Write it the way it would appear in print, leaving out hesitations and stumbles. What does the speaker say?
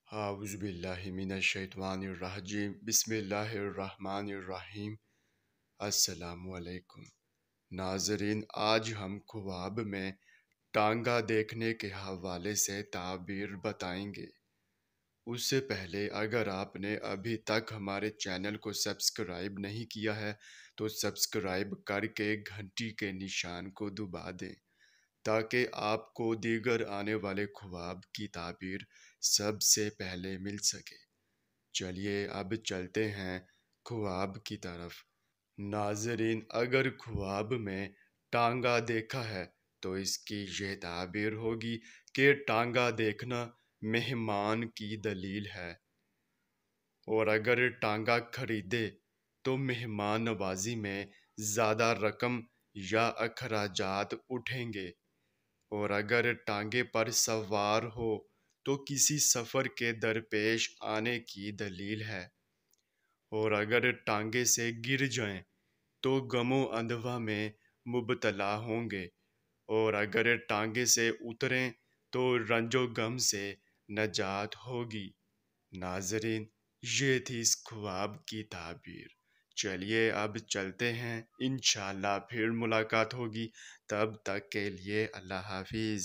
اعوذ باللہ من الشیطان الرجیم بسم اللہ الرحمن الرحیم۔ السلام علیکم ناظرین، آج ہم خواب میں ٹانگا دیکھنے کے حوالے سے تعبیر بتائیں گے۔ اس سے پہلے اگر آپ نے ابھی تک ہمارے چینل کو سبسکرائب نہیں کیا ہے تو سبسکرائب کر کے گھنٹی کے نشان کو دبا دیں تاکہ آپ کو دیگر آنے والے خواب کی تعبیر سب سے پہلے مل سکے۔ چلیے اب چلتے ہیں خواب کی طرف۔ ناظرین، اگر خواب میں ٹانگا دیکھا ہے تو اس کی یہ تعبیر ہوگی کہ ٹانگا دیکھنا مہمان کی دلیل ہے، اور اگر ٹانگا خریدے تو مہمان نوازی میں زیادہ رقم یا اخراجات اٹھیں گے، اور اگر ٹانگے پر سوار ہو تو کسی سفر کے درپیش آنے کی دلیل ہے، اور اگر ٹانگے سے گر جائیں تو غم و اندوہ میں مبتلا ہوں گے، اور اگر ٹانگے سے اتریں تو رنج و غم سے نجات ہوگی۔ ناظرین، یہ تھی اس خواب کی تعبیر۔ چلیے اب چلتے ہیں، انشاءاللہ پھر ملاقات ہوگی، تب تک کے لیے اللہ حافظ۔